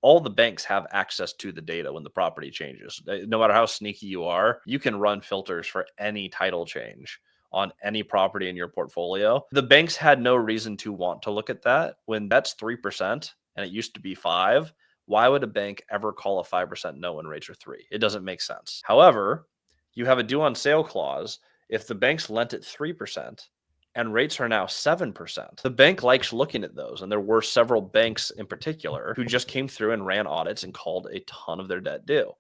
all the banks have access to the data when the property changes. No matter how sneaky you are, you can run filters for any title change on any property in your portfolio. The banks had no reason to want to look at that when that's 3% and it used to be 5. Why would a bank ever call a 5% no when rates are 3? It doesn't make sense. However, you have a due on sale clause. If the banks lent at 3%, and rates are now 7%. The bank likes looking at those. And there were several banks in particular who just came through and ran audits and called a ton of their debt due.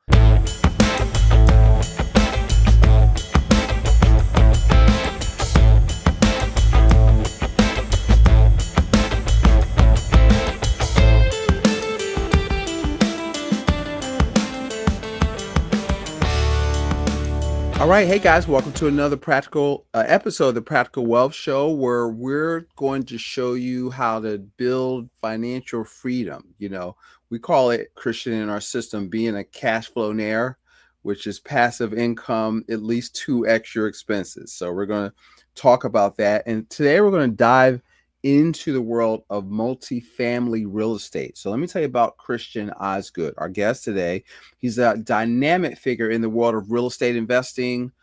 All right. Hey, guys, welcome to another practical episode of the Practical Wealth Show, where we're going to show you how to build financial freedom. You know, we call it, Christian, in our system, being a cash flownaire, which is passive income, at least 2x your expenses. So we're going to talk about that. And today we're going to dive into the world of multifamily real estate. So let me tell you about Christian Osgood, our guest today. He's a dynamic figure in the world of real estate investing,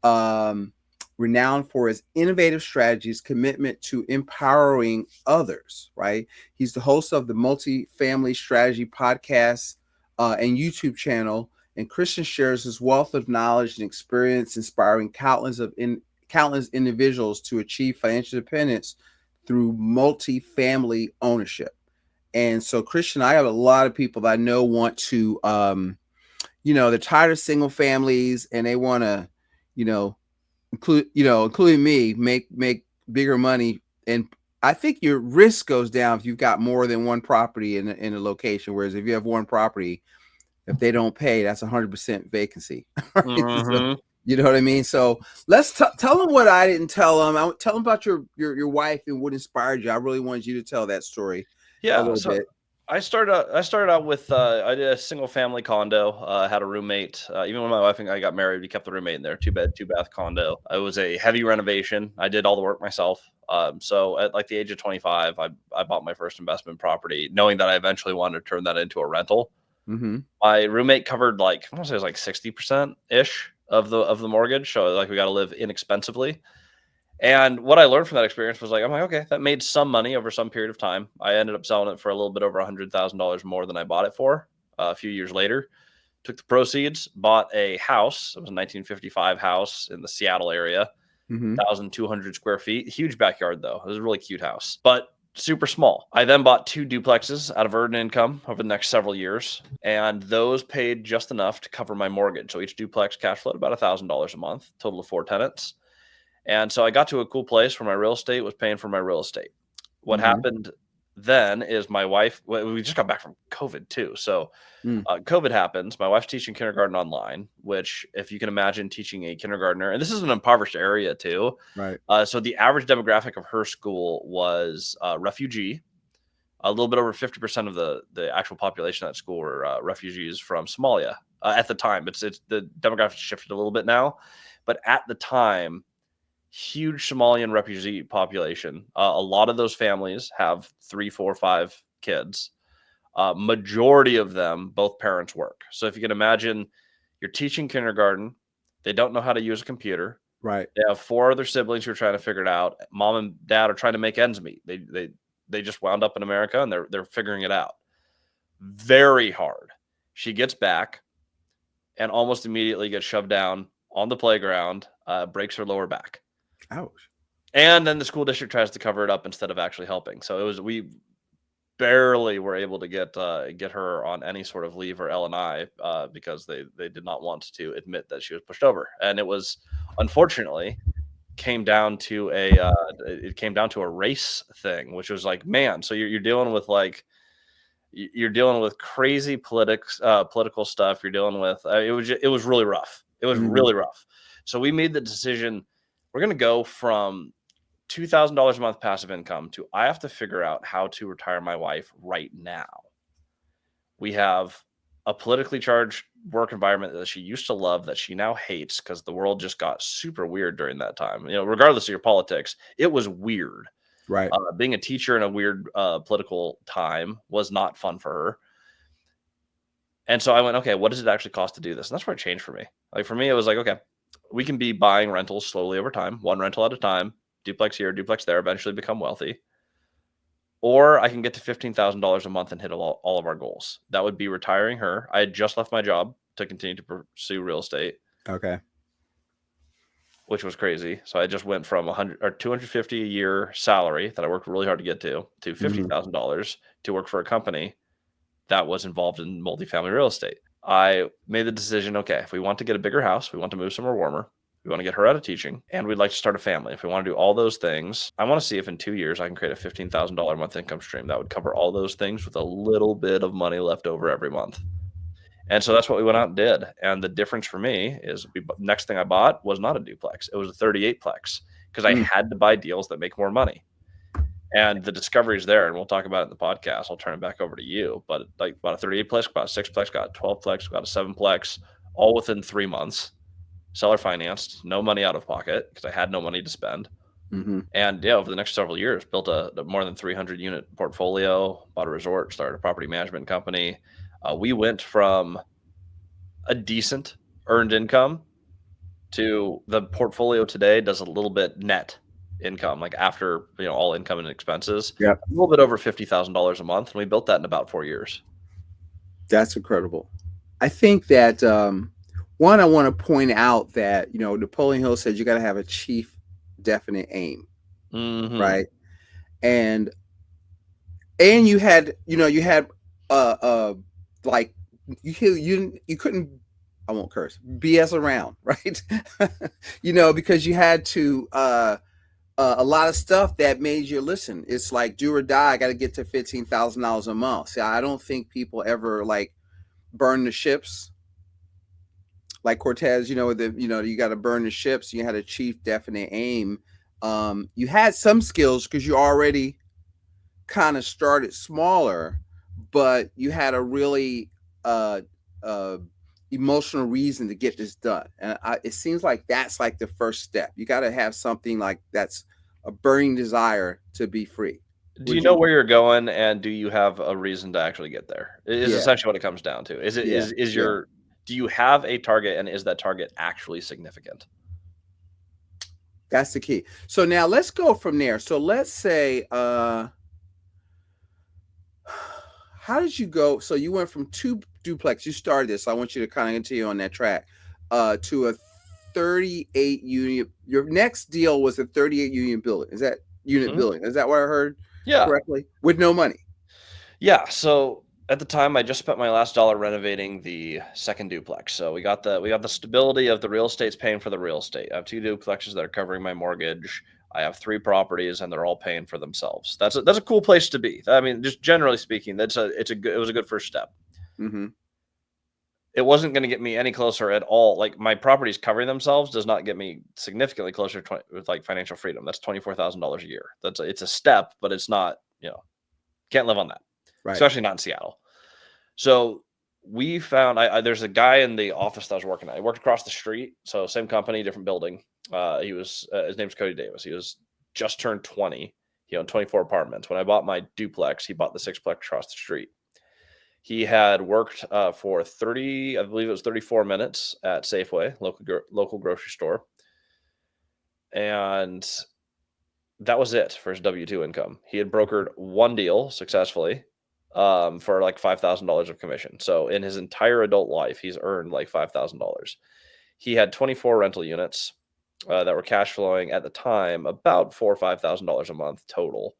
renowned for his innovative strategies, commitment to empowering others, right? He's the host of the Multifamily Strategy podcast and YouTube channel. And Christian shares his wealth of knowledge and experience, inspiring countless individuals to achieve financial independence through multifamily ownership. And so, Christian, I have a lot of people that I know want to, they're tired of single families and they want to, including me, make bigger money. And I think your risk goes down if you've got more than one property in a location. Whereas if you have one property, if they don't pay, that's 100% vacancy. Right? Mm-hmm. So, you know what I mean? So let's tell them what I didn't tell them. Tell them about your wife and what inspired you. I really wanted you to tell that story. Yeah. A little bit. I started out with I did a single family condo. Had a roommate. Even when my wife and I got married, we kept the roommate in there. 2-bed, 2-bath condo. It was a heavy renovation. I did all the work myself. So at like the age of 25, I bought my first investment property, knowing that I eventually wanted to turn that into a rental. Mm-hmm. My roommate covered I want to say it was like 60% ish of the mortgage. So like we got to live inexpensively. And what I learned from that experience was I'm like, okay, that made some money over some period of time. I ended up selling it for a little bit over $100,000 more than I bought it for a few years later. Took the proceeds, bought a house. It was a 1955 house in the Seattle area, 1,200 square feet. Huge backyard, though. It was a really cute house, but super small. I then bought 2 duplexes out of earned income over the next several years, and those paid just enough to cover my mortgage. So each duplex cash flowed about $1,000 a month, total of 4 tenants. And so I got to a cool place where my real estate was paying for my real estate. What happened then is my wife, we just got back from COVID too. So COVID happens. My wife's teaching kindergarten online, which if you can imagine teaching a kindergartner, and this is an impoverished area too. Right. So the average demographic of her school was refugee. A little bit over 50% of the actual population at school were refugees from Somalia at the time. It's the demographics shifted a little bit now, but at the time, huge Somalian refugee population. A lot of those families have 3, 4, 5 kids. Majority of them, both parents work. So if you can imagine, you're teaching kindergarten, they don't know how to use a computer. Right. They have 4 other siblings who are trying to figure it out. Mom and dad are trying to make ends meet. They just wound up in America and they're figuring it out. Very hard. She gets back and almost immediately gets shoved down on the playground, breaks her lower back. Ouch. And then the school district tries to cover it up instead of actually helping. So we barely were able to get her on any sort of leave or L&I because they did not want to admit that she was pushed over. And it was, unfortunately, came down to a race thing, which was man, so you're dealing with crazy political stuff. You're dealing with it was really rough. It was really rough. So we made the decision, we're going to go from $2,000 a month passive income to I have to figure out how to retire my wife right now. We have a politically charged work environment that she used to love that she now hates because the world just got super weird during that time. Regardless of your politics, it was weird. Right. Being a teacher in a weird political time was not fun for her. And so I went, okay, what does it actually cost to do this? And that's where it changed for me. Like for me, it was like, okay, we can be buying rentals slowly over time, one rental at a time, duplex here, duplex there, eventually become wealthy. Or I can get to $15,000 a month and hit all of our goals. That would be retiring her. I had just left my job to continue to pursue real estate. Okay. Which was crazy. So I just went from 100 or 250 a year salary that I worked really hard to get to $50,000 to work for a company that was involved in multifamily real estate. I made the decision, okay, if we want to get a bigger house, we want to move somewhere warmer, we want to get her out of teaching, and we'd like to start a family. If we want to do all those things, I want to see if in 2 years I can create a $15,000 a month income stream that would cover all those things with a little bit of money left over every month. And so that's what we went out and did. And the difference for me is next thing I bought was not a duplex. It was a 38 plex because I had to buy deals that make more money. And the discovery is there, and we'll talk about it in the podcast. I'll turn it back over to you. But like about a 38 plex, about a 6 plex, got a 12 plex, got a 7 plex, all within 3 months. Seller financed, no money out of pocket because I had no money to spend. And yeah, over the next several years, built a more than 300 unit portfolio, bought a resort, started a property management company. We went from a decent earned income to the portfolio today does a little bit net income, like after all income and expenses. Yeah, a little bit over $50,000 a month, and we built that in about 4 years. That's incredible. I think that one, I want to point out that Napoleon Hill said you got to have a chief definite aim, right? And you had like you couldn't, I won't curse, BS around, right? Because you had to a lot of stuff that made you listen. It's like do or die. I got to get to $15,000 a month. See, I don't think people ever like burn the ships like Cortez. You got to burn the ships. You had a chief definite aim. You had some skills because you already kind of started smaller, but you had a really emotional reason to get this done. And it seems like that's like the first step. You got to have something like that's a burning desire to be free. Do you know where you're going, and do you have a reason to actually get there? Is essentially what it comes down to. Do you have a target, and is that target actually significant? That's the key. So now let's go from there. So let's say, how did you go? So you went from 2 duplex. You started this. So I want you to kind of continue on that track to a 38 unit. Your next deal was a 38 unit building. Is that unit building? Is that what I heard correctly? With no money. Yeah. So at the time, I just spent my last dollar renovating the second duplex. So we got the stability of the real estate's paying for the real estate. I have 2 duplexes that are covering my mortgage. I have 3 properties, and they're all paying for themselves. That's a cool place to be. I mean, just generally speaking, it was a good first step. It wasn't going to get me any closer at all. Like my properties covering themselves does not get me significantly closer with like financial freedom. That's $24,000 a year. It's a step, but it's not, can't live on that, right? Especially not in Seattle. So we found, there's a guy in the office that I was working at. He worked across the street. So same company, different building. His name's Cody Davis. He was just turned 20. He owned 24 apartments. When I bought my duplex, he bought the 6plex across the street. He had worked for 34 minutes at Safeway, local grocery store. And that was it for his W-2 income. He had brokered 1 deal successfully for like $5,000 of commission. So in his entire adult life, he's earned like $5,000. He had 24 rental units that were cash flowing at the time about $4,000 or $5,000 a month total.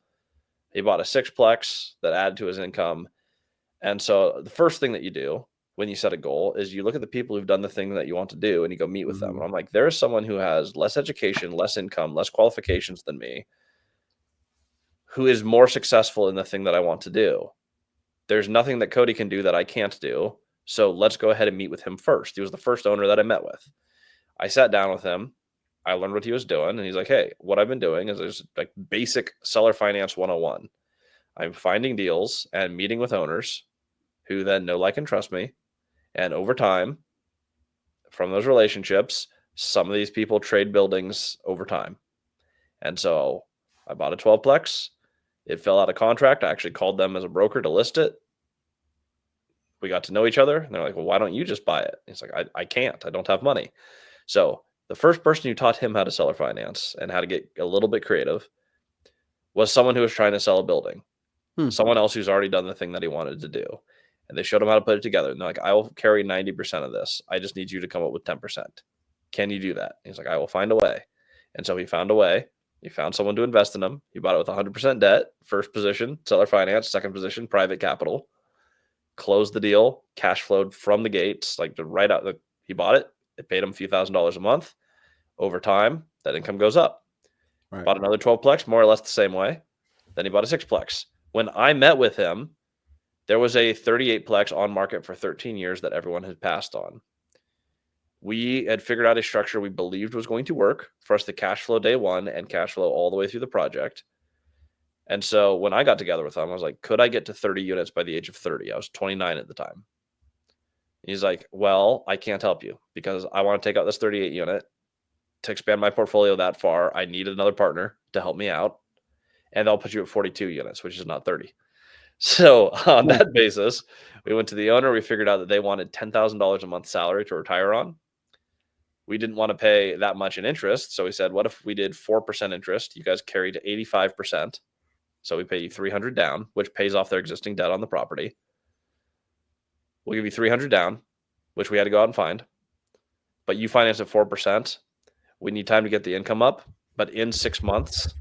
He bought a 6plex that added to his income. And so the first thing that you do when you set a goal is you look at the people who've done the thing that you want to do and you go meet with them. And I'm like, there is someone who has less education, less income, less qualifications than me, who is more successful in the thing that I want to do. There's nothing that Cody can do that I can't do. So let's go ahead and meet with him first. He was the first owner that I met with. I sat down with him. I learned what he was doing. And he's like, hey, what I've been doing is there's like basic seller finance 101. I'm finding deals and meeting with owners who then know, like, and trust me. And over time, from those relationships, some of these people trade buildings over time. And so I bought a 12plex. It fell out of contract. I actually called them as a broker to list it. We got to know each other, and they're like, well, why don't you just buy it? He's like, I can't. I don't have money. So the first person who taught him how to seller finance and how to get a little bit creative was someone who was trying to sell a building, someone else who's already done the thing that he wanted to do. And they showed him how to put it together. And they're like, I will carry 90% of this. I just need you to come up with 10%. Can you do that? He's like, I will find a way. And so he found a way. He found someone to invest in him. He bought it with 100% debt. First position, seller finance. Second position, private capital. Closed the deal. Cash flowed from the gates, like right out. He bought it. It paid him a few $1,000s a month. Over time, that income goes up. Right. Bought another 12plex, more or less the same way. Then he bought a 6plex. When I met with him, there was a 38plex on market for 13 years that everyone had passed on. We had figured out a structure we believed was going to work for us to cash flow day one and cash flow all the way through the project. And so when I got together with him, I was like, could I get to 30 units by the age of 30? I was 29 at the time. He's like, well, I can't help you because I want to take out this 38 unit to expand my portfolio that far. I need another partner to help me out. And they'll put you at 42 units, which is not 30. So on that basis, we went to the owner. We figured out that they wanted $10,000 a month salary to retire on. We didn't want to pay that much in interest. So we said, what if we did 4% interest? You guys carry to 85%. So we pay you $300 down, which pays off their existing debt on the property. We'll give you $300 down, which we had to go out and find. But you finance at 4%. We need time to get the income up. But in 6 months,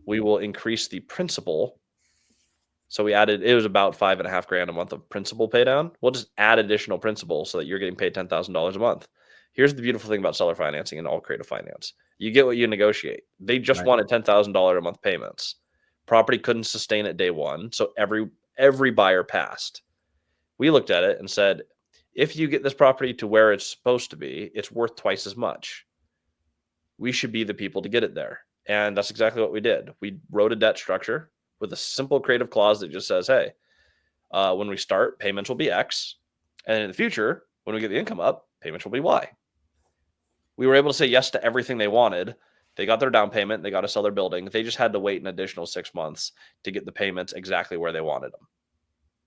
we will increase the principal. So we added, it was about $5.5 grand a month of principal pay down. We'll just add additional principal so that you're getting paid $10,000 a month. Here's the beautiful thing about seller financing and all creative finance. You get what you negotiate. They just wanted $10,000 a month payments. Property couldn't sustain it day one. So every buyer passed. We looked at it and said, if you get this property to where it's supposed to be, it's worth twice as much. We should be the people to get it there. And that's exactly what we did. We wrote a debt structure with a simple creative clause that just says, hey, when we start, payments will be X. And in the future, when we get the income up, payments will be Y. We were able to say yes to everything they wanted. They got their down payment. They got to sell their building. They just had to wait an additional 6 months to get the payments exactly where they wanted them.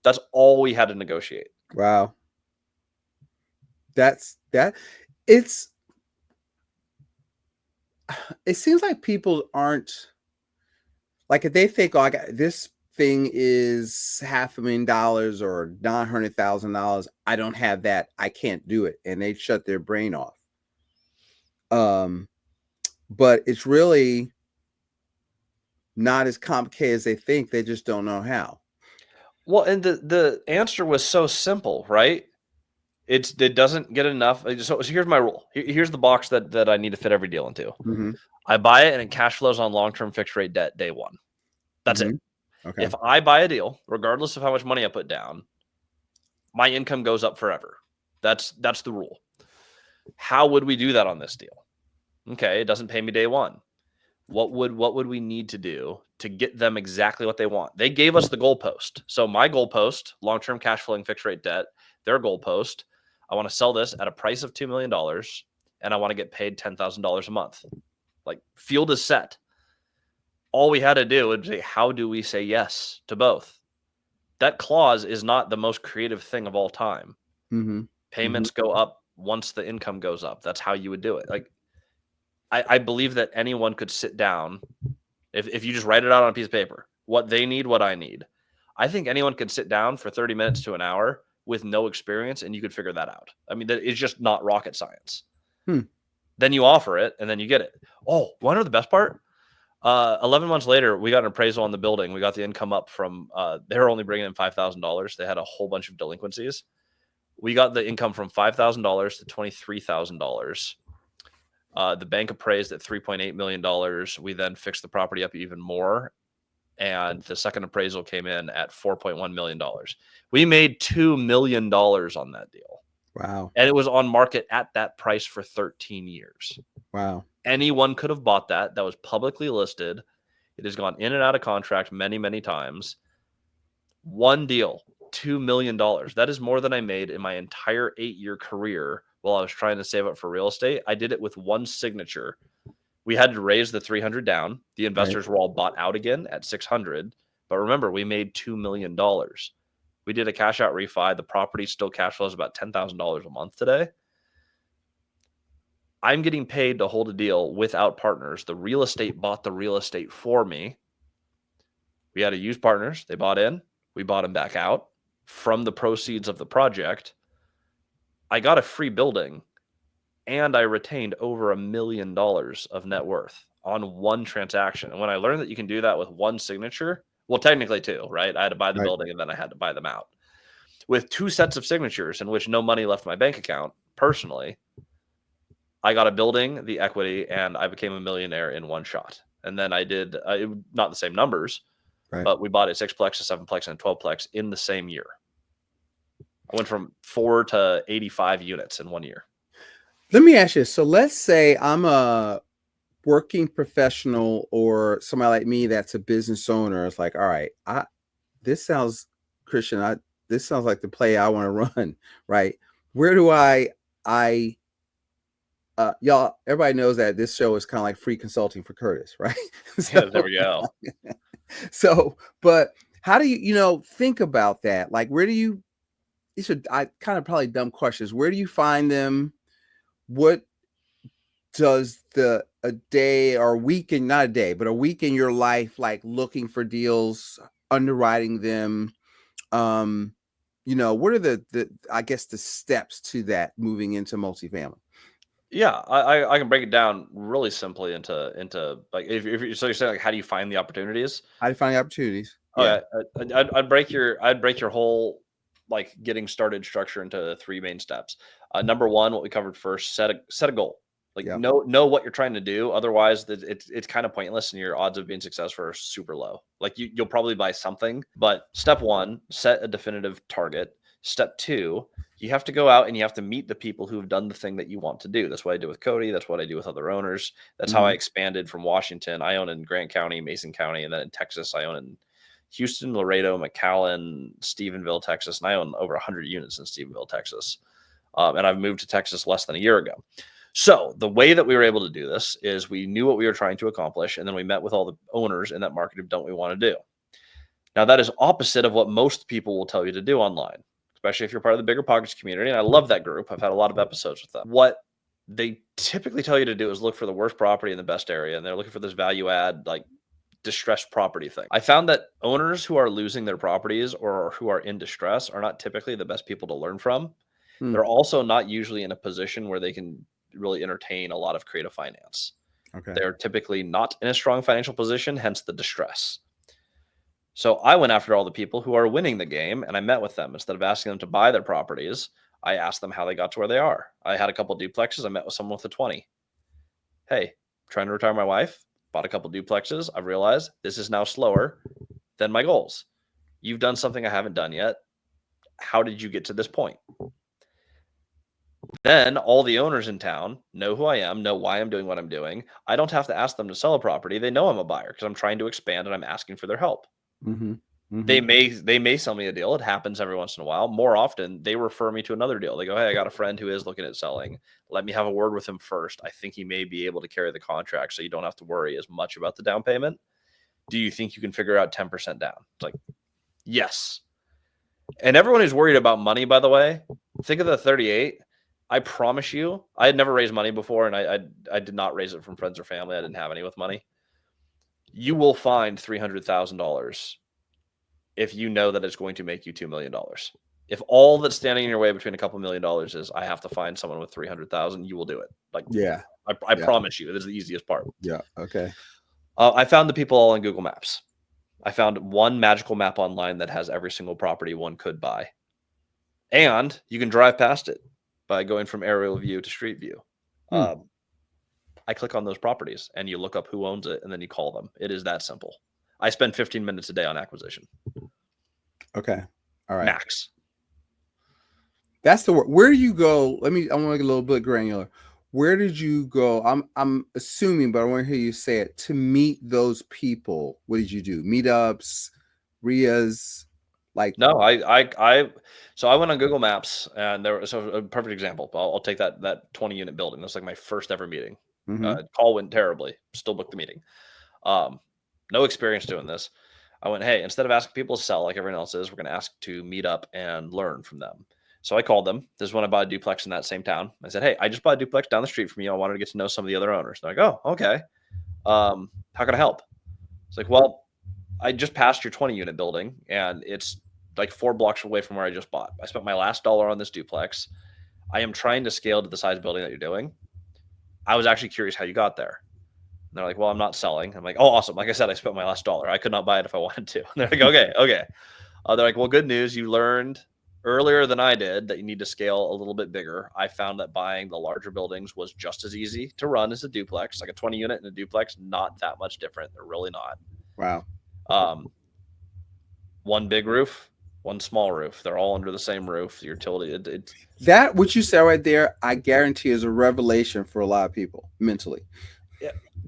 That's all we had to negotiate. Wow. It seems like people aren't, like, if they think, oh, I got this thing is $500,000 or $900,000, I don't have that, I can't do it, and they shut their brain off. But it's really not as complicated as they think. They just don't know how. Well, and the answer was so simple, right? It doesn't get enough. So here's my rule. Here's the box that I need to fit every deal into. Mm-hmm. I buy it and it cash flows on long-term fixed rate debt day one. That's it. Okay. If I buy a deal, regardless of how much money I put down, my income goes up forever. That's the rule. How would we do that on this deal? Okay, it doesn't pay me day one. What would we need to do to get them exactly what they want? They gave us the goalpost. So my goalpost, long-term cash flowing fixed rate debt, their goalpost, I want to sell this at a price of $2 million and I want to get paid $10,000 a month. Like, field is set. All we had to do would say, how do we say yes to both? That clause is not the most creative thing of all time. Mm-hmm. Payments go up once the income goes up. That's how you would do it. Like, I believe that anyone could sit down, if you just write it out on a piece of paper, what they need, what I need. I think anyone could sit down for 30 minutes to an hour with no experience, and you could figure that out. I mean, it's just not rocket science. Then you offer it, and then you get it. Oh, want to know the best part? 11 months later, we got an appraisal on the building. We got the income up from, they were only bringing in $5,000. They had a whole bunch of delinquencies. We got the income from $5,000 to $23,000. The bank appraised at $3.8 million. We then fixed the property up even more. And the second appraisal came in at $4.1 million. We made $2 million on that deal. Wow. And it was on market at that price for 13 years. Wow. Anyone could have bought that. That was publicly listed. It has gone in and out of contract many, many times. One deal, $2 million. That is more than I made in my entire 8-year career while I was trying to save up for real estate. I did it with one signature. We had to raise the 300 down. The investors were all bought out again at 600. But remember, we made $2 million. We did a cash out refi. The property still cash flows about $10,000 a month today. I'm getting paid to hold a deal without partners. The real estate bought the real estate for me. We had to use partners. They bought in. We bought them back out. From the proceeds of the project, I got a free building and I retained over $1 million of net worth on one transaction. And when I learned that you can do that with one signature, well, technically two, right? I had to buy the Right. building and then I had to buy them out. With two sets of signatures in which no money left my bank account, personally, I got a building, the equity, and I became a millionaire in one shot. And then I did, not the same numbers, Right. but we bought a 6-plex, a 7-plex, and a 12-plex in the same year. I went from 4 to 85 units in 1 year. Let me ask you. So let's say I'm a working professional or somebody like me that's a business owner. It's like, all right, this sounds, Christian, this sounds like the play I want to run, right? Where do y'all, everybody knows that this show is kind of like free consulting for Curtis, right? So, there we go. So, but how do you, think about that? Like, these are kind of probably dumb questions. Where do you find them? What does a day or a week in, not a day, but a week in your life, like looking for deals, underwriting them? What are the I guess the steps to that moving into multifamily? Yeah, I can break it down really simply into like if you so you're saying like how do you find the opportunities? How do you find the opportunities? Okay, I'd break your whole like getting started structure into 3 main steps. Number one, what we covered first, set a goal. Like Yeah. know what you're trying to do. Otherwise, it's kind of pointless, and your odds of being successful are super low. Like you'll probably buy something, but step one, set a definitive target. Step two, you have to go out and you have to meet the people who've done the thing that you want to do. That's what I do with Cody. That's what I do with other owners. That's how I expanded from Washington. I own in Grant County, Mason County, and then in Texas, I own in Houston, Laredo, McAllen, Stephenville, Texas, and I own over 100 units in Stephenville, Texas. And I've moved to Texas less than a year ago. So the way that we were able to do this is we knew what we were trying to accomplish, and then we met with all the owners in that market who've done what we want to do. Now, that is opposite of what most people will tell you to do online, especially if you're part of the Bigger Pockets community. And I love that group. I've had a lot of episodes with them. What they typically tell you to do is look for the worst property in the best area, and they're looking for this value add, like distressed property thing. I found that owners who are losing their properties or who are in distress are not typically the best people to learn from. They're also not usually in a position where they can really entertain a lot of creative finance. Okay. They're typically not in a strong financial position, hence the distress. So I went after all the people who are winning the game, and I met with them. Instead of asking them to buy their properties, I asked them how they got to where they are. I had a couple of duplexes. I met with someone with a 20. Hey, trying to retire my wife, bought a couple duplexes. I've realized this is now slower than my goals. You've done something I haven't done yet. How did you get to this point? Then all the owners in town know who I am, know why I'm doing what I'm doing. I don't have to ask them to sell a property. They know I'm a buyer because I'm trying to expand and I'm asking for their help. They may sell me a deal. It happens every once in a while. More often, they refer me to another deal. They go, hey, I got a friend who is looking at selling. Let me have a word with him first. I think he may be able to carry the contract so you don't have to worry as much about the down payment. Do you think you can figure out 10% down? It's like, yes. And everyone who's worried about money, by the way, think of the 38. I promise you, I had never raised money before, and I did not raise it from friends or family. I didn't have any with money. You will find $300,000 if you know that it's going to make you $2 million. If all that's standing in your way between a couple $1 million is I have to find someone with 300,000, you will do it. Like, yeah, I promise you, it is the easiest part. Yeah. Okay. I found the people all on Google Maps. I found one magical map online that has every single property one could buy, and you can drive past it by going from aerial view to street view. I click on those properties and you look up who owns it and then you call them. It is that simple. I spend 15 minutes a day on acquisition. Okay. All right. Max. That's the word. Where do you go? I want to get a little bit granular. Where did you go? I'm assuming, but I want to hear you say it. To meet those people, what did you do? Meetups, RIAs, like? No, so I went on Google Maps and so a perfect example. I'll take that 20 unit building. That's like my first ever meeting. Call went terribly. Still booked the meeting. No experience doing this. I went, hey, instead of asking people to sell like everyone else is, we're going to ask to meet up and learn from them. So I called them. This is when I bought a duplex in that same town. I said, hey, I just bought a duplex down the street from you. I wanted to get to know some of the other owners. They're like, oh, okay. How can I help? It's like, well, I just passed your 20 unit building and it's like 4 blocks away from where I just bought. I spent my last dollar on this duplex. I am trying to scale to the size building that you're doing. I was actually curious how you got there. And they're like, well, I'm not selling. I'm like, oh, awesome. Like I said, I spent my last dollar. I could not buy it if I wanted to. And they're like, okay. They're like, well, good news. You learned earlier than I did that you need to scale a little bit bigger. I found that buying the larger buildings was just as easy to run as a duplex, like a 20 unit and a duplex, not that much different. They're really not. Wow. One big roof, one small roof. They're all under the same roof. The utility. That, what you said right there, I guarantee is a revelation for a lot of people mentally.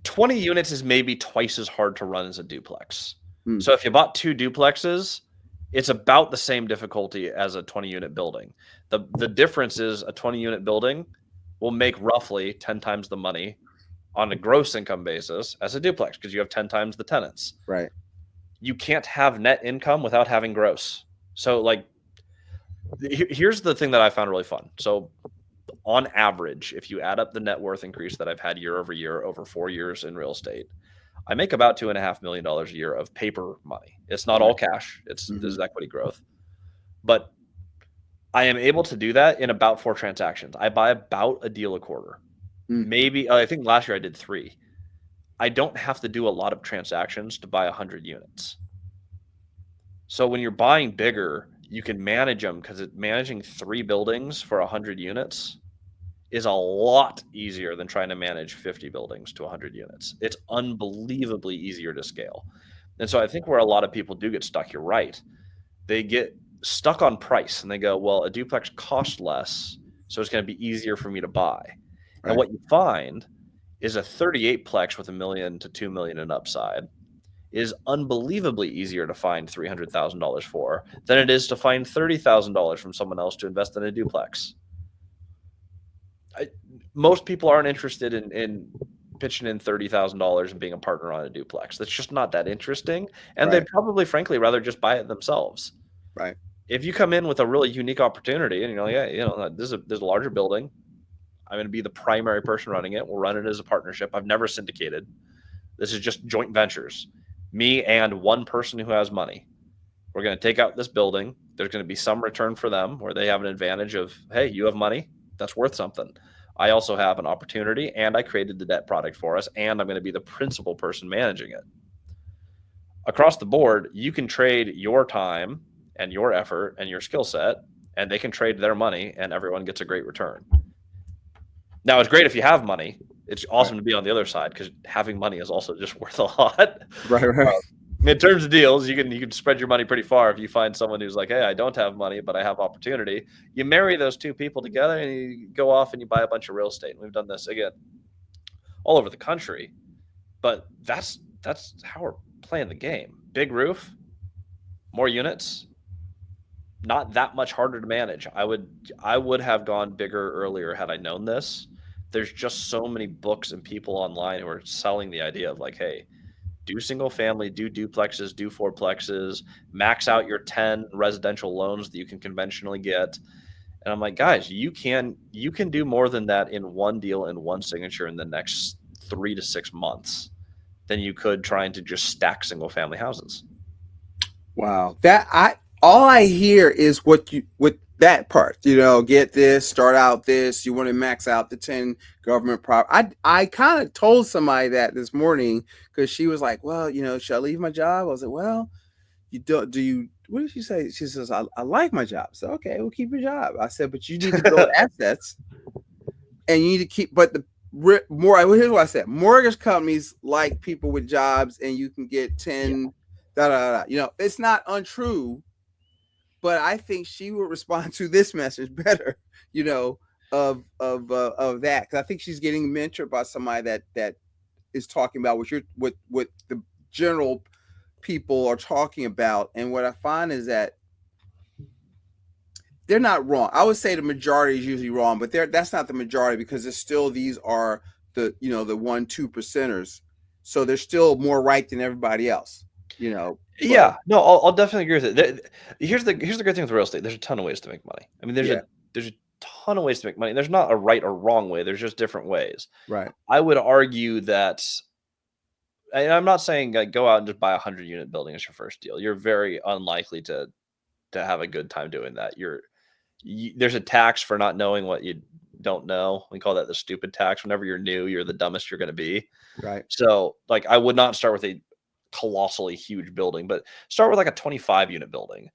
20 units is maybe twice as hard to run as a duplex. So if you bought 2 duplexes, it's about the same difficulty as a 20 unit building. The difference is a 20 unit building will make roughly 10 times the money on a gross income basis as a duplex because you have 10 times the tenants. Right. You can't have net income without having gross. So like, here's the thing that I found really fun. So on average, if you add up the net worth increase that I've had year over year over 4 years in real estate, I make about $2.5 million a year of paper money. It's not all cash. This is equity growth. But I am able to do that in about 4 transactions. I buy about a deal a quarter. Maybe, I think last year I did 3. I don't have to do a lot of transactions to buy 100 units. So when you're buying bigger, you can manage them because managing 3 buildings for 100 units is a lot easier than trying to manage 50 buildings to 100 units. It's unbelievably easier to scale. And so I think where a lot of people do get stuck, you're right. They get stuck on price and they go, well, a duplex costs less, so it's going to be easier for me to buy. Right. And what you find is a 38 plex with $1 million to $2 million in upside is unbelievably easier to find $300,000 for than it is to find $30,000 from someone else to invest in a duplex. Most people aren't interested in pitching in $30,000 and being a partner on a duplex. That's just not that interesting. And they'd probably, frankly, rather just buy it themselves. Right. If you come in with a really unique opportunity and you're like, yeah, there's a larger building. I'm going to be the primary person running it. We'll run it as a partnership. I've never syndicated. This is just joint ventures. Me and one person who has money. We're going to take out this building. There's going to be some return for them where they have an advantage of, hey, you have money. That's worth something. I also have an opportunity and I created the debt product for us and I'm going to be the principal person managing it. Across the board, you can trade your time and your effort and your skill set and they can trade their money and everyone gets a great return. Now, it's great if you have money. It's awesome to be on the other side because having money is also just worth a lot. Right. In terms of deals, you can spread your money pretty far if you find someone who's like, hey, I don't have money, but I have opportunity. You marry those 2 people together and you go off and you buy a bunch of real estate. And we've done this, again, all over the country. But that's how we're playing the game. Big roof, more units, not that much harder to manage. I would have gone bigger earlier had I known this. There's just so many books and people online who are selling the idea of like, hey, do single family, do duplexes, do fourplexes, max out your 10 residential loans that you can conventionally get. And I'm like, guys, you can do more than that in one deal and one signature in the next 3 to 6 months than you could trying to just stack single family houses. Wow. All I hear is with that part, get this, start out this, you want to max out the 10 government prop. I kind of told somebody that this morning because she was like, well, should I leave my job? I was like, well, what did she say? She says, I like my job. So, okay, we'll keep your job. I said, but you need to build assets and you need to keep, but here's what I said. Mortgage companies like people with jobs and you can get 10, it's not untrue. But I think she would respond to this message better, of that, because I think she's getting mentored by somebody that is talking about what the general people are talking about. And what I find is that they're not wrong. I would say the majority is usually wrong, but that's not the majority because it's still these are the 1-2%ers, so they're still more right than everybody else. But Yeah, no, I'll definitely agree with it. Here's the great thing with real estate. There's a ton of ways to make money. I mean, yeah, there's a ton of ways to make money. There's not a right or wrong way. There's just different ways. right, I would argue that, and I'm not saying like go out and just buy 100-unit building as your first deal. You're very unlikely to have a good time doing that. There's a tax for not knowing what you don't know. We call that the stupid tax. Whenever you're new, you're the dumbest you're going to be. right. So, like, I would not start with a colossally huge building, but start with like a 25-unit building.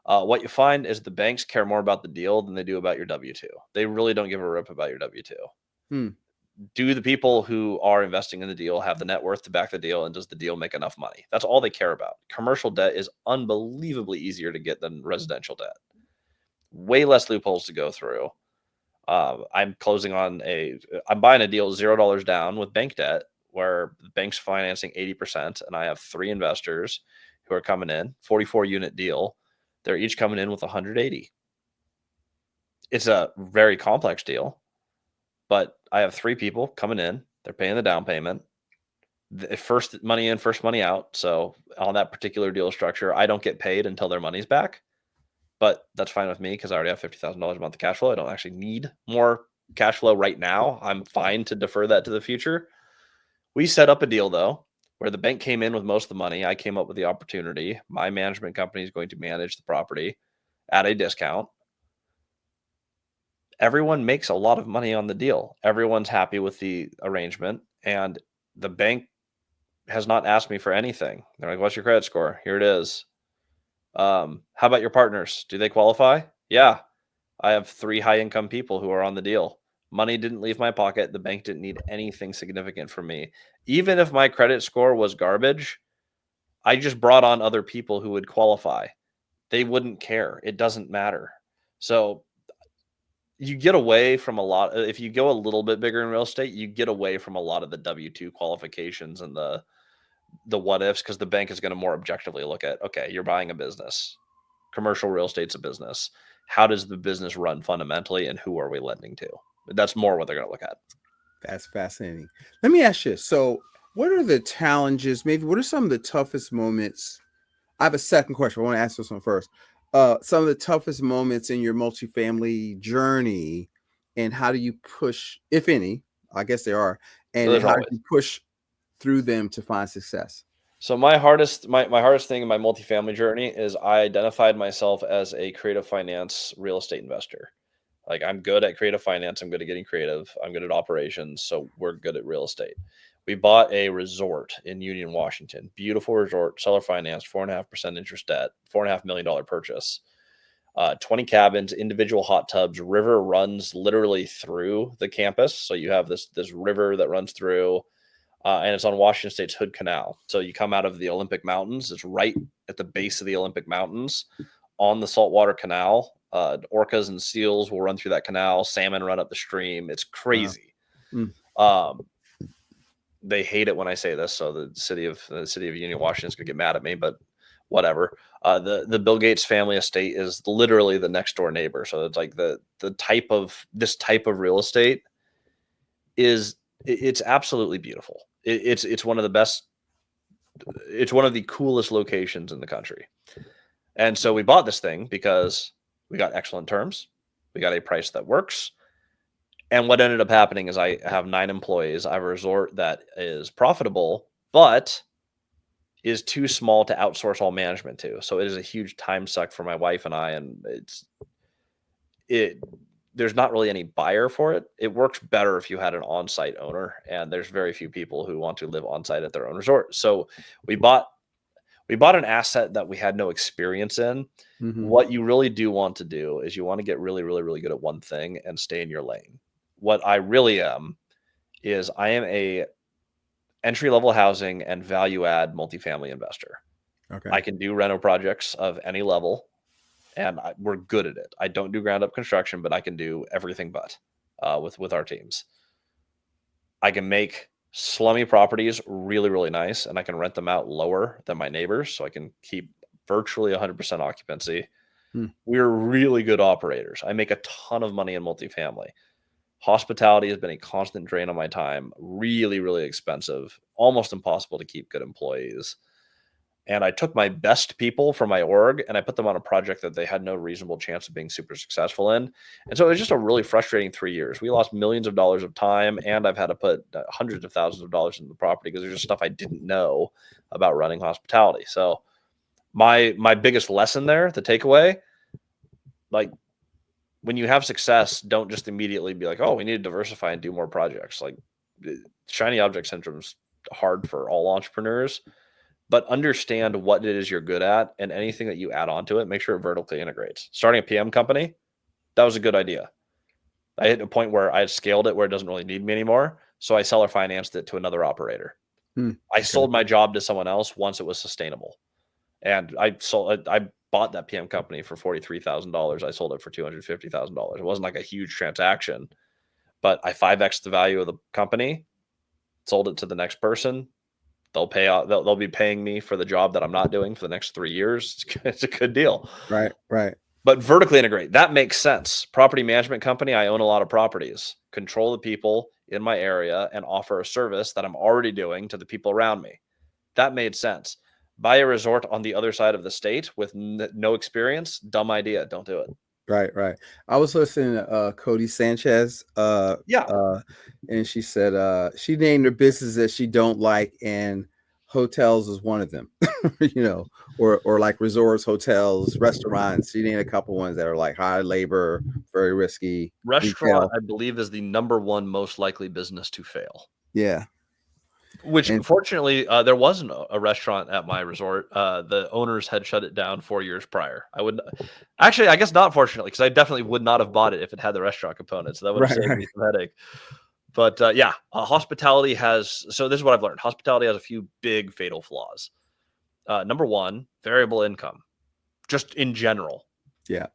What you find is the banks care more about the deal than they do about your W-2. They really don't give a rip about your W-2. Hmm. Do the people who are investing in the deal have the net worth to back the deal, and does the deal make enough money? That's all they care about. Commercial debt is unbelievably easier to get than residential debt. Way less loopholes to go through. I'm buying a deal $0 down with bank debt, where the bank's financing 80%, and I have 3 investors who are coming in, 44-unit deal. They're each coming in with 180. It's a very complex deal, but I have 3 people coming in. They're paying the down payment. The first money in, first money out. So on that particular deal structure, I don't get paid until their money's back. But that's fine with me because I already have $50,000 a month of cash flow. I don't actually need more cash flow right now. I'm fine to defer that to the future. We set up a deal, though, where the bank came in with most of the money. I came up with the opportunity. My management company is going to manage the property at a discount. Everyone makes a lot of money on the deal. Everyone's happy with the arrangement. And the bank has not asked me for anything. They're like, "What's your credit score? Here it is. How about your partners? Do they qualify?" Yeah. I have 3 high income people who are on the deal. Money didn't leave my pocket. The bank didn't need anything significant from me. Even if my credit score was garbage, I just brought on other people who would qualify. They wouldn't care. It doesn't matter. So you get away from a lot. If you go a little bit bigger in real estate, you get away from a lot of the W-2 qualifications and the what ifs, because the bank is going to more objectively look at, okay, you're buying a business. Commercial real estate's a business. How does the business run fundamentally, and who are we lending to? That's more what they're going to look at. That's fascinating. Let me ask you. So, what are the challenges? Maybe what are some of the toughest moments? I have a second question. I want to ask this one first. Some of the toughest moments in your multifamily journey, and how do you push, if any? I guess there are, and There's how do always. you push through them to find success? So my hardest thing in my multifamily journey is I identified myself as a creative finance real estate investor. Like, I'm good at creative finance. I'm good at getting creative. I'm good at operations. So we're good at real estate. We bought a resort in Union, Washington. Beautiful resort, seller financed, 4.5% interest debt, $4.5 million purchase. 20 cabins, individual hot tubs. River runs literally through the campus. So you have this river that runs through, and it's on Washington State's Hood Canal. So you come out of the Olympic Mountains. It's right at the base of the Olympic Mountains on the saltwater canal. Orcas and seals will run through that canal. Salmon run up the stream. It's Wow. crazy. Mm. They hate it when I say this, so the city of Union, Washington is going to get mad at me, but whatever. The Bill Gates family estate is literally the next door neighbor. So it's like this type of real estate it's absolutely beautiful. It's one of the best. It's one of the coolest locations in the country. And so we bought this thing because we got excellent terms. We got a price that works. And what ended up happening is I have 9 employees. I have a resort that is profitable, but is too small to outsource all management to. So it is a huge time suck for my wife and I. And there's not really any buyer for it. It works better if you had an on-site owner, and there's very few people who want to live on-site at their own resort. So we bought an asset that we had no experience in. Mm-hmm. What you really do want to do is you want to get really, really, really good at one thing and stay in your lane. What I really am is I am a entry-level housing and value-add multifamily investor. Okay. I can do reno projects of any level, and we're good at it. I don't do ground-up construction, but I can do everything but with our teams. I can make slummy properties really, really nice, and I can rent them out lower than my neighbors, so I can keep virtually 100% occupancy. Hmm. We're really good operators. I make a ton of money in multifamily. Hospitality has been a constant drain on my time. Really, really expensive. Almost impossible to keep good employees. And I took my best people from my org and I put them on a project that they had no reasonable chance of being super successful in. And so it was just a really frustrating 3 years. We lost millions of dollars of time, and I've had to put hundreds of thousands of dollars into the property because there's just stuff I didn't know about running hospitality. So my biggest lesson there, the takeaway, like, when you have success, don't just immediately be like, oh, we need to diversify and do more projects. Like, shiny object syndrome is hard for all entrepreneurs, but understand what it is you're good at, and anything that you add on to it, make sure it vertically integrates. Starting a PM company, that was a good idea. I hit a point where I had scaled it where it doesn't really need me anymore. So I seller financed it to another operator. I Okay. sold my job to someone else once it was sustainable. And I bought that PM company for $43,000. I sold it for $250,000. It wasn't like a huge transaction, but I 5X'd the value of the company, sold it to the next person. They'll pay out. They'll be paying me for the job that I'm not doing for the next 3 years. It's a good deal. Right. Right. But vertically integrate, that makes sense. Property management company, I own a lot of properties, control the people in my area, and offer a service that I'm already doing to the people around me. That made sense. Buy a resort on the other side of the state with no experience, dumb idea. Don't do it. Right, right. I was listening to Cody Sanchez, Yeah. and she said she named her business that she don't like, and hotels is one of them. Or like resorts, hotels, restaurants. She named a couple ones that are like high labor, very risky. Restaurant, Retail. I believe, is the number one most likely business to fail. Yeah. Which, And fortunately, there wasn't a restaurant at my resort. The owners had shut it down 4 years prior. I would actually, I guess not fortunately, because I definitely would not have bought it if it had the restaurant component. So that would have right, saved right. me some headache. But yeah, hospitality has. So this is what I've learned. Hospitality has a few big fatal flaws. Number one, variable income, just in general. Yeah.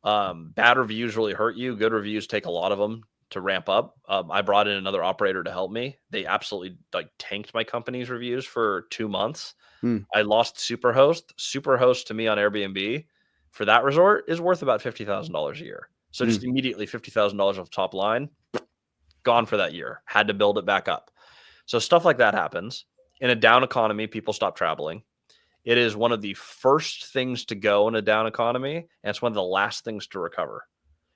Bad reviews really hurt you. Good reviews take a lot of them to ramp up. I brought in another operator to help me. They absolutely tanked my company's reviews for 2 months. Hmm. I lost Superhost. Superhost to me on Airbnb for that resort is worth about $50,000 a year. So just immediately $50,000 off the top line, gone for that year. Had to build it back up. So stuff like that happens. In a down economy, people stop traveling. It is one of the first things to go in a down economy, and it's one of the last things to recover.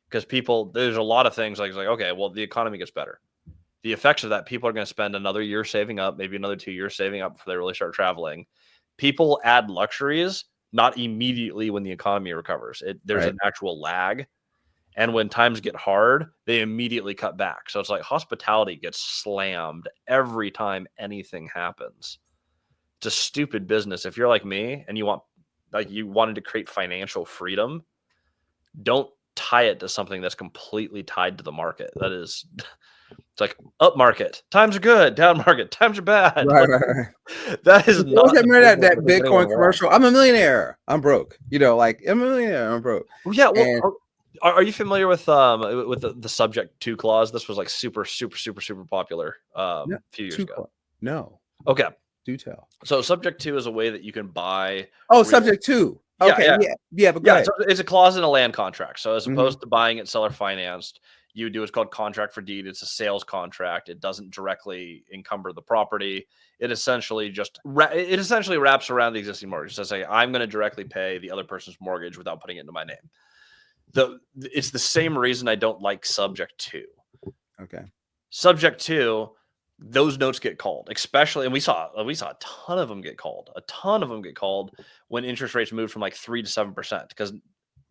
Because there's a lot of things like, okay, well, the economy gets better. The effects of that, people are going to spend another year saving up, maybe another 2 years saving up before they really start traveling. People add luxuries, not immediately when the economy recovers. There's Right. an actual lag. And when times get hard, they immediately cut back. So it's like hospitality gets slammed every time anything happens. It's a stupid business. If you're like me and you wanted to create financial freedom, don't tie it to something that's completely tied to the market. It's like up market, times are good, down market, times are bad. Right, Like, right, right. that is Always not the remember that business that that does anyone Bitcoin well. commercial. I'm a millionaire. I'm broke. Like I'm a millionaire. I'm broke. Well, yeah. Well, And are you familiar with the subject to clause? This was like super, super, super, super popular a no, few years too ago. no, Okay. do tell. So subject to is a way that you can buy Oh, real. subject to. Yeah, Okay, yeah. yeah, but go Yeah, ahead. it's a clause in a land contract. So as Mhm. opposed to buying it seller financed, you do what's called contract for deed. It's a sales contract. It doesn't directly encumber the property. It essentially wraps around the existing mortgage. So say I'm going to directly pay the other person's mortgage without putting it into my name. It's the same reason I don't like subject to. Okay. Subject to, those notes get called, especially, and we saw a ton of them get called. A ton of them get called when interest rates moved from like 3 to 7%, because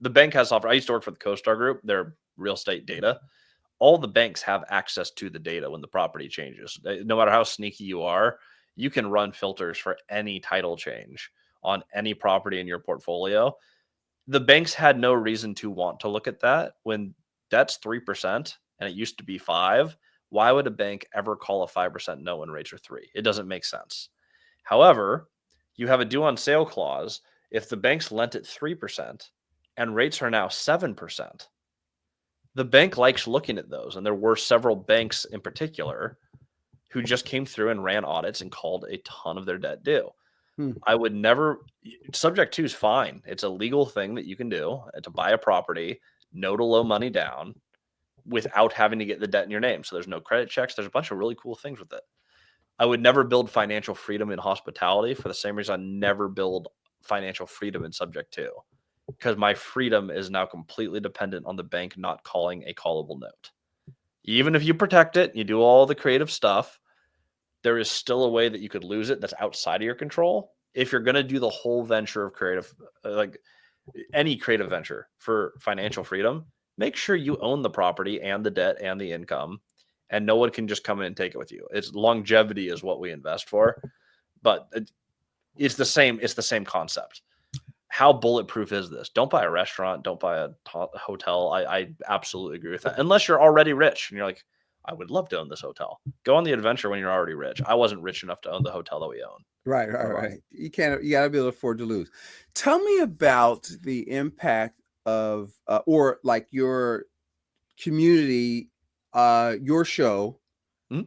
the bank has software. I used to work for the CoStar Group, their real estate data. All the banks have access to the data when the property changes. No matter how sneaky you are, you can run filters for any title change on any property in your portfolio. The banks had no reason to want to look at that when that's 3% and it used to be 5. Why would a bank ever call a 5% no when rates are 3? It doesn't make sense. However, you have a due on sale clause. If the banks lent at 3% and rates are now 7%, the bank likes looking at those. And there were several banks in particular who just came through and ran audits and called a ton of their debt due. Hmm. I would never. Subject to is fine. It's a legal thing that you can do to buy a property, no to low money down, without having to get the debt in your name. So there's no credit checks. There's a bunch of really cool things with it. I would never build financial freedom in hospitality for the same reason I never build financial freedom in subject to, because my freedom is now completely dependent on the bank not calling a callable note. Even if you protect it, you do all the creative stuff, there is still a way that you could lose it that's outside of your control. If you're going to do the whole venture of creative, like any creative venture for financial freedom, make sure you own the property and the debt and the income, and no one can just come in and take it with you. It's longevity is what we invest for, but it's the same. It's the same concept. How bulletproof is this? Don't buy a restaurant. Don't buy a hotel. I absolutely agree with that. Unless you're already rich and you're like, I would love to own this hotel. Go on the adventure when you're already rich. I wasn't rich enough to own the hotel that we own. Right. You got to be able to afford to lose. Tell me about the impact of, or like your community, your show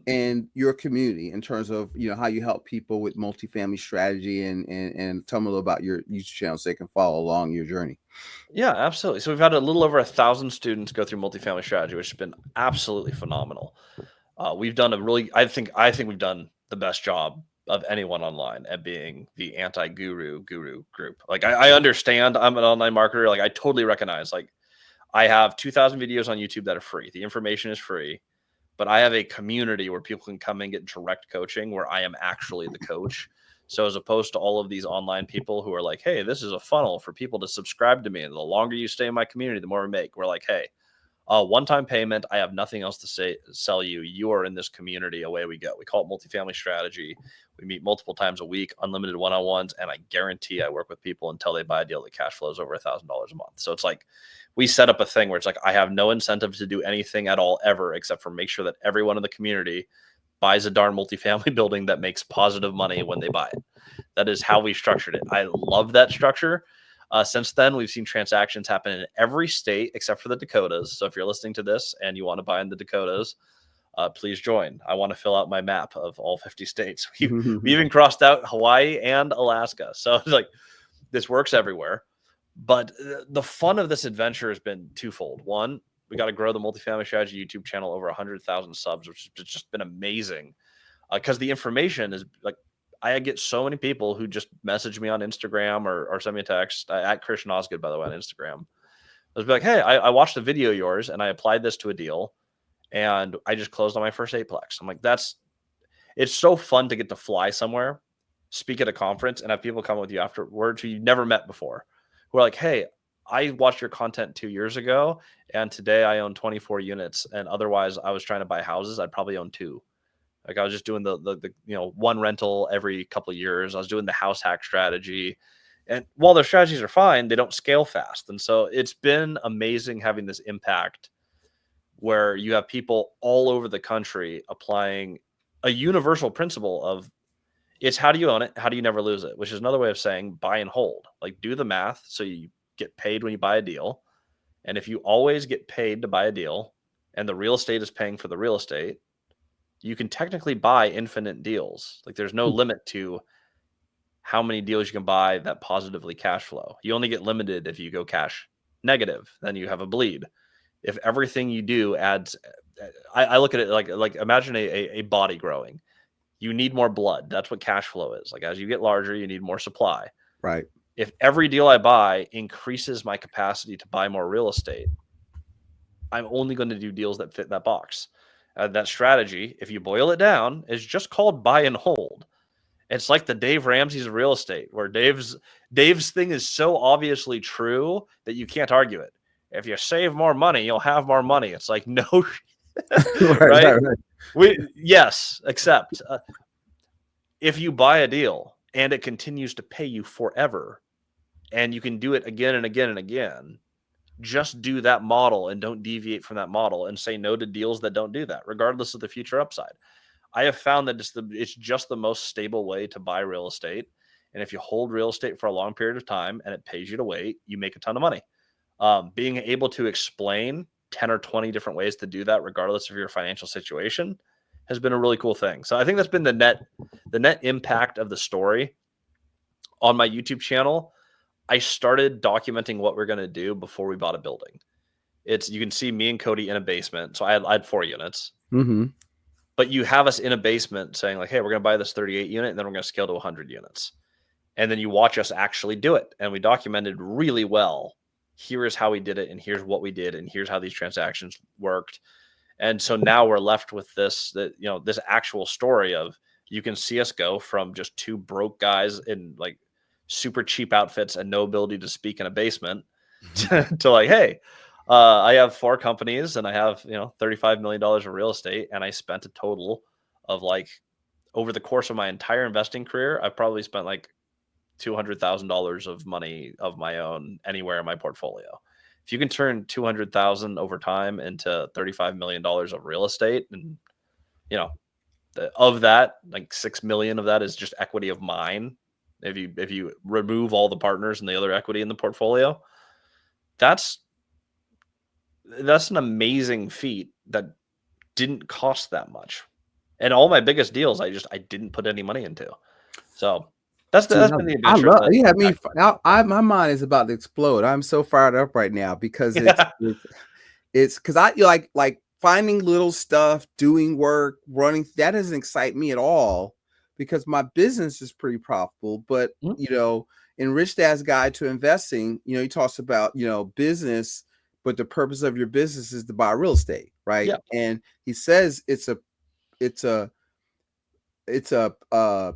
and your community in terms of, how you help people with multifamily strategy, and tell me a little about your YouTube channel so they can follow along your journey. Yeah, absolutely. So we've had a little over 1,000 students go through multifamily strategy, which has been absolutely phenomenal. We've done I think we've done the best job of anyone online at being the anti-guru group. Like I understand I'm an online marketer. Like I totally recognize, like I have 2,000 videos on YouTube that are free. The information is free, but I have a community where people can come and get direct coaching where I am actually the coach. So as opposed to all of these online people who are like, hey, this is a funnel for people to subscribe to me, and the longer you stay in my community, the more we make. We're like, hey, one-time payment. I have nothing else to sell you. You are in this community. Away we go. We call it Multifamily Strategy. We meet multiple times a week, unlimited one-on-ones, and I guarantee I work with people until they buy a deal that cash flows over $1,000 a month. So it's like we set up a thing where it's like I have no incentive to do anything at all ever except for make sure that everyone in the community buys a darn multifamily building that makes positive money when they buy it. That is how we structured it. I love that structure. Since then, we've seen transactions happen in every state except for the Dakotas. So if you're listening to this and you want to buy in the Dakotas, please join. I want to fill out my map of all 50 states. We even crossed out Hawaii and Alaska. So it's like this works everywhere. But the fun of this adventure has been twofold. One, we got to grow the Multifamily Strategy YouTube channel over 100,000 subs, which has just been amazing. Because the information is like, I get so many people who just message me on Instagram or send me a text at Christian Osgood, by the way, on Instagram. They'll be like, hey, I watched a video of yours and I applied this to a deal and I just closed on my first eightplex. I'm like, it's so fun to get to fly somewhere, speak at a conference, and have people come with you afterwards who you've never met before, who are like, hey, I watched your content 2 years ago and today I own 24 units. And otherwise I was trying to buy houses. I'd probably own 2. Like I was just doing the one rental every couple of years. I was doing the house hack strategy. And while their strategies are fine, they don't scale fast. And so it's been amazing having this impact where you have people all over the country applying a universal principle of it's how do you own it? How do you never lose it? Which is another way of saying buy and hold. Like do the math so you get paid when you buy a deal. And if you always get paid to buy a deal and the real estate is paying for the real estate, you can technically buy infinite deals. Like there's no limit to how many deals you can buy that positively cash flow. You only get limited if you go cash negative, then you have a bleed. If everything you do adds, I look at it like imagine a body growing. You need more blood. That's what cash flow is. Like as you get larger, you need more supply. Right. If every deal I buy increases my capacity to buy more real estate, I'm only going to do deals that fit that box. That strategy, if you boil it down, is just called buy and hold. It's like the Dave Ramsey's of real estate, where Dave's thing is so obviously true that you can't argue it. If you save more money, you'll have more money. It's like no, right? Yes, except if you buy a deal and it continues to pay you forever, and you can do it again and again and again. Just do that model and don't deviate from that model and say no to deals that don't do that, regardless of the future upside. I have found that it's just the most stable way to buy real estate. And if you hold real estate for a long period of time and it pays you to wait, you make a ton of money. Being able to explain 10 or 20 different ways to do that, regardless of your financial situation, has been a really cool thing. So I think that's been the net impact of the story on my YouTube channel. I started documenting what we're going to do before we bought a building. You can see me and Cody in a basement. So I had 4 units. but you have us in a basement saying like, hey, we're going to buy this 38 unit and then we're going to scale to 100 units. And then you watch us actually do it. And we documented really well. Here is how we did it. And here's what we did. And here's how these transactions worked. And so now we're left with this, this actual story of, you can see us go from just two broke guys in like super cheap outfits and no ability to speak in a basement to like, hey, I have 4 companies and I have, $35 million of real estate. And I spent a total of like, over the course of my entire investing career, I've probably spent like $200,000 of money of my own anywhere in my portfolio. If you can turn 200,000 over time into $35 million of real estate, and of that, like 6 million of that is just equity of mine. If you remove all the partners and the other equity in the portfolio, that's an amazing feat that didn't cost that much. And all my biggest deals, I didn't put any money into. So that's been the I adventure. love. Yeah, my mind is about to explode. I'm so fired up right now because it's because I like finding little stuff, doing work, running. That doesn't excite me at all because my business is pretty profitable. But in Rich Dad's Guide to Investing, he talks about business, but the purpose of your business is to buy real estate, right? Yeah. And he says it's a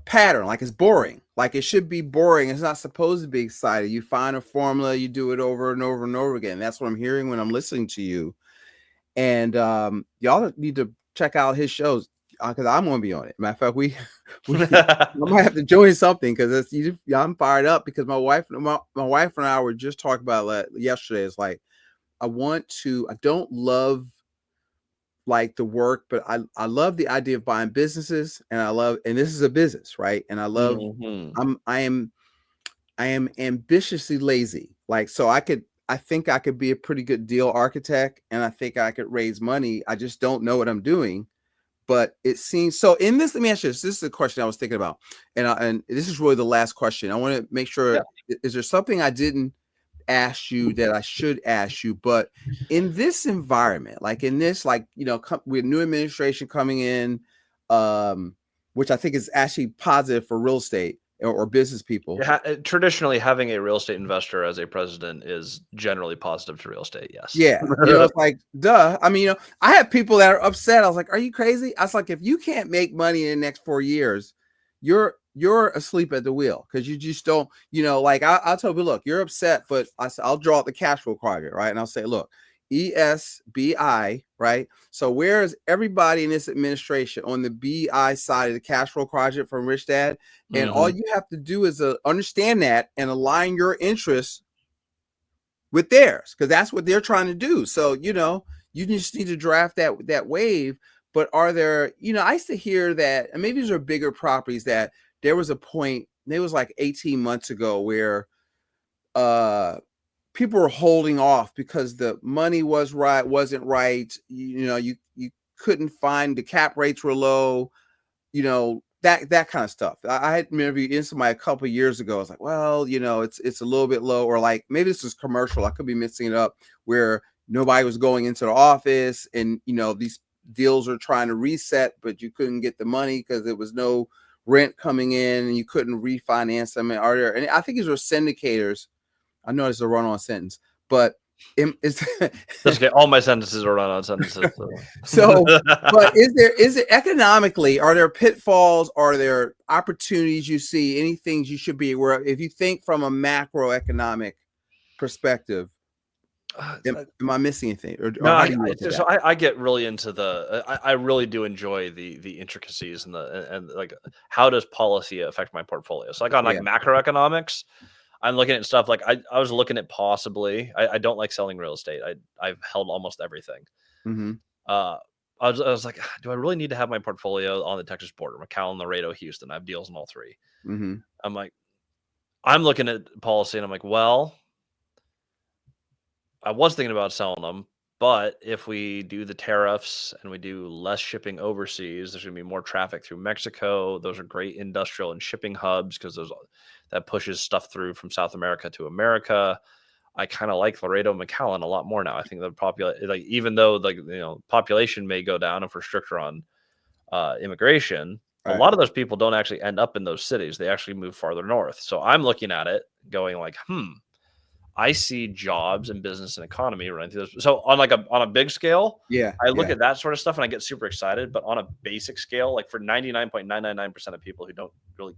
pattern, like it's boring, like it should be boring. It's not supposed to be exciting. You find a formula, you do it over and over and over again. That's what I'm hearing when I'm listening to you. And y'all need to check out his shows because I'm going to be on it. Matter of fact, we I might have to join something because I'm fired up because my wife and I were just talking about that yesterday. It's like I don't love like the work, but I love the idea of buying businesses, and this is a business, right? And I love I am ambitiously lazy. Like, so I think I could be a pretty good deal architect, and I think I could raise money. I just don't know what I'm doing. But it seems so in this, let me ask you this. This is a question I was thinking about. And this is really the last question. I want to make sure, is there something I didn't ask you that I should ask you? But in this environment, like in this, like, with new administration coming in, which I think is actually positive for real estate or business people. Traditionally, having a real estate investor as a president is generally positive to real estate. Yes. Yeah. It's like, duh. I mean, I have people that are upset. I was like, are you crazy? I was like, if you can't make money in the next 4 years, you're asleep at the wheel because you just don't, like I'll tell people, look, you're upset, but I'll draw out the cash flow quadrant, right? And I'll say, look, ESBI, right? So where is everybody in this administration on the BI side of the cash flow quadrant from Rich Dad? And all you have to do is understand that and align your interests with theirs, because that's what they're trying to do. So, you just need to draft that wave. But are there, I used to hear that, and maybe these are bigger properties, that there was a point, it was like 18 months ago, where people were holding off because the money wasn't right. You couldn't find, the cap rates were low, that kind of stuff. I had interviewed somebody a couple of years ago. I was like, well, it's a little bit low, or like maybe this is commercial. I could be mixing it up, where nobody was going into the office, and these deals are trying to reset, but you couldn't get the money because there was no rent coming in, and you couldn't refinance them. And I think these were syndicators. I know it's a run-on sentence, but it's that's okay. All my sentences are run-on sentences. So, but is it economically, are there pitfalls? Are there opportunities you see? Any things you should be aware of? If you think from a macroeconomic perspective, am I missing anything? Or no, how do you look at that? I get really into I really do enjoy the intricacies and like, how does policy affect my portfolio? So like on macroeconomics, I'm looking at stuff like I was looking at possibly, I don't like selling real estate. I've held almost everything. I was like, do I really need to have my portfolio on the Texas border? McAllen, Laredo, Houston. I have deals in all 3. I'm like, I'm looking at policy and I'm like, well, I was thinking about selling them, but if we do the tariffs and we do less shipping overseas, there's going to be more traffic through Mexico. Those are great industrial and shipping hubs because that pushes stuff through from South America to America. I kind of like Laredo, McAllen a lot more now. I think the even though population may go down if we're stricter on immigration, a Right. lot of those people don't actually end up in those cities. They actually move farther north. So I'm looking at it going like, I see jobs and business and economy running through this. So on a big scale, Yeah. I look Yeah. at that sort of stuff and I get super excited. But on a basic scale, like for 99.999% of people who don't really,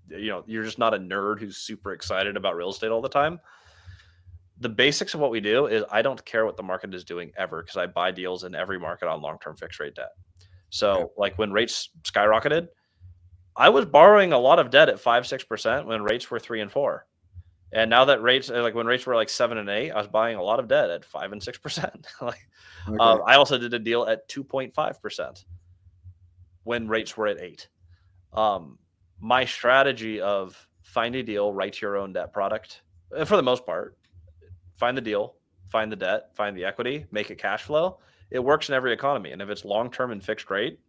you're just not a nerd who's super excited about real estate all the time. The basics of what we do is I don't care what the market is doing ever because I buy deals in every market on long-term fixed rate debt. Okay. So like when rates skyrocketed, I was borrowing a lot of debt at 5-6% when rates were 3 and 4. And now that rates, like when rates were like 7 and 8, I was buying a lot of debt at 5 and 6%. Okay. I also did a deal at 2.5% when rates were at 8. My strategy of find a deal, write your own debt product, for the most part, find the deal, find the debt, find the equity, make it cash flow. It works in every economy. And if it's long term and fixed rate,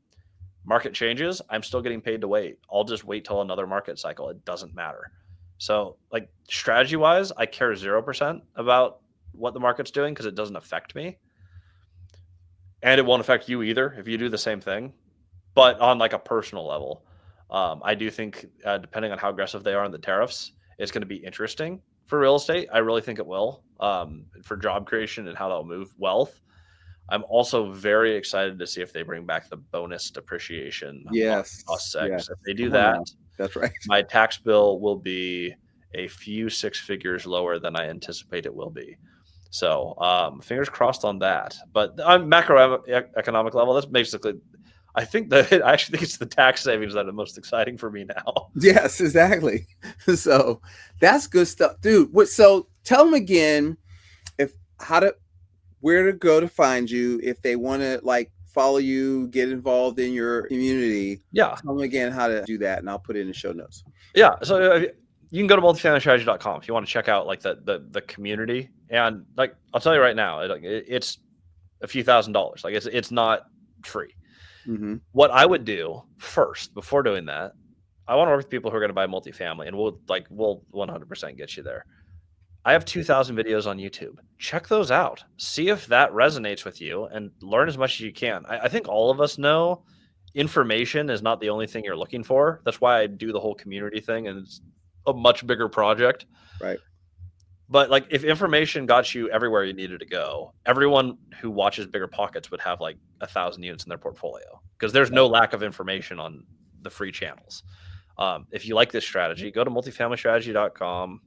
market changes, I'm still getting paid to wait. I'll just wait till another market cycle. It doesn't matter. So, like strategy wise, I care 0% about what the market's doing because it doesn't affect me. And it won't affect you either if you do the same thing. But on like a personal level, I do think depending on how aggressive they are on the tariffs, it's going to be interesting for real estate. I really think it will, for job creation and how that'll move wealth. I'm also very excited to see if they bring back the bonus depreciation on Yes. cost segs. Yes. If they do Come on that, now. That's right. my tax bill will be a few six figures lower than I anticipate it will be. So fingers crossed on that. But on macroeconomic level, that's basically, I actually think it's the tax savings that are most exciting for me now. Yes, exactly. So that's good stuff, dude. So tell them again if where to go to find you if they want to like follow you, get involved in your community. Yeah. Tell them again how to do that, and I'll put it in the show notes. Yeah. So you can go to multifamilystrategy.com if you want to check out like the community. And like I'll tell you right now, it's a few $1,000s. Like it's not free. Mm-hmm. What I would do first before doing that, I want to work with people who are going to buy multifamily, and we'll 100% get you there. I have 2,000 videos on YouTube. Check those out. See if that resonates with you and learn as much as you can. I think all of us know information is not the only thing you're looking for. That's why I do the whole community thing, and it's a much bigger project. Right. But like if information got you everywhere you needed to go, everyone who watches Bigger Pockets would have like 1,000 units in their portfolio because there's no lack of information on the free channels. If you like this strategy, go to multifamilystrategy.com.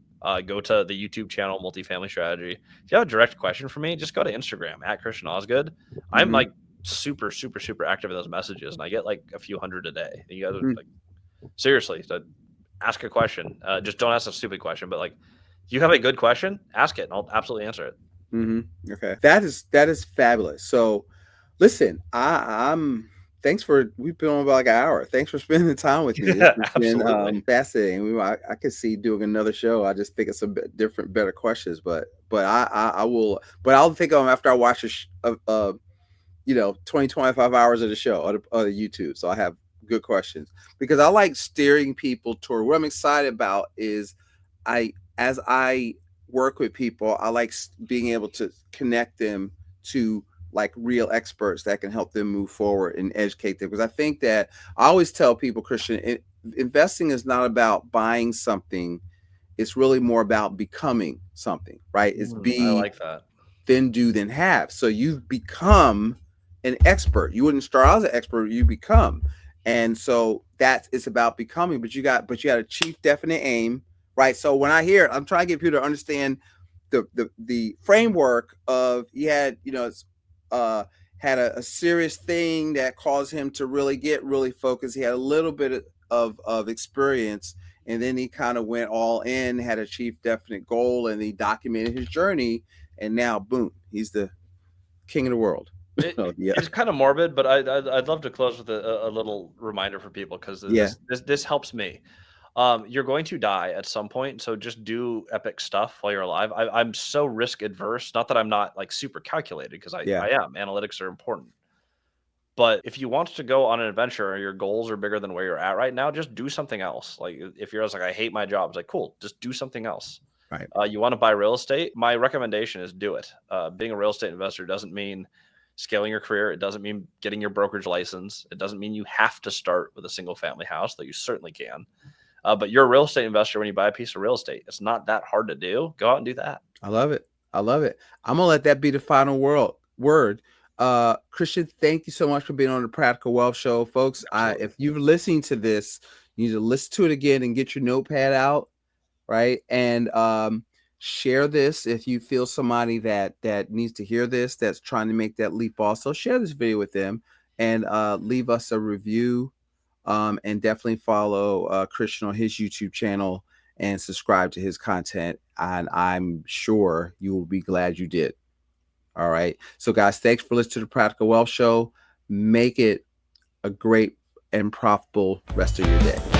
Go to the YouTube channel, Multifamily Strategy. If you have a direct question for me, just go to Instagram at Christian Osgood. I'm like super, super, super active in those messages, and I get like a few hundred a day. And you guys are like, seriously, so ask a question. Just don't ask a stupid question, but like, if you have a good question, ask it, and I'll absolutely answer it. Okay, that is fabulous. So, listen, thanks we've been on about like an hour. Thanks for spending the time with me. This has been fascinating. I could see doing another show. I just think it's a bit different, better questions, but I will. But I'll think of them after I watch 20, 25 hours of the show on YouTube. So I have good questions because I like steering people toward what I'm excited about is as I work with people, I like being able to connect them to like real experts that can help them move forward and educate them. Because I think that I always tell people, Christian, investing is not about buying something. It's really more about becoming something, right? It's I like that. Then do, then have. So you've become an expert. You wouldn't start out as an expert, you become. And so it's about becoming, but you got a chief definite aim, right? So when I hear it, I'm trying to get people to understand the framework of he had, had a serious thing that caused him to really get really focused. He had a little bit of experience, and then he kind of went all in, had a chief definite goal, and he documented his journey, and now boom, he's the king of the world. It's kind of morbid, but I'd love to close with a little reminder for people because this helps me. You're going to die at some point, so just do epic stuff while you're alive. I'm so risk adverse. Not that I'm not like super calculated because I am. Analytics are important. But if you want to go on an adventure or your goals are bigger than where you're at right now, just do something else. Like if you're just like, I hate my job, it's like, cool, just do something else. Right. You want to buy real estate? My recommendation is do it. Being a real estate investor doesn't mean scaling your career. It doesn't mean getting your brokerage license. It doesn't mean you have to start with a single family house, though you certainly can. But you're a real estate investor when you buy a piece of real estate. It's not that hard to do. Go out and do that. I love it. I love it. I'm gonna let that be the final word. Christian, thank you so much for being on the Practical Wealth Show, folks. If you're listening to this, you need to listen to it again and get your notepad out, right? And share this if you feel somebody that needs to hear this, that's trying to make that leap. Also, share this video with them and leave us a review. And definitely follow Christian on his YouTube channel and subscribe to his content. And I'm sure you will be glad you did. All right. So, guys, thanks for listening to the Practical Wealth Show. Make it a great and profitable rest of your day.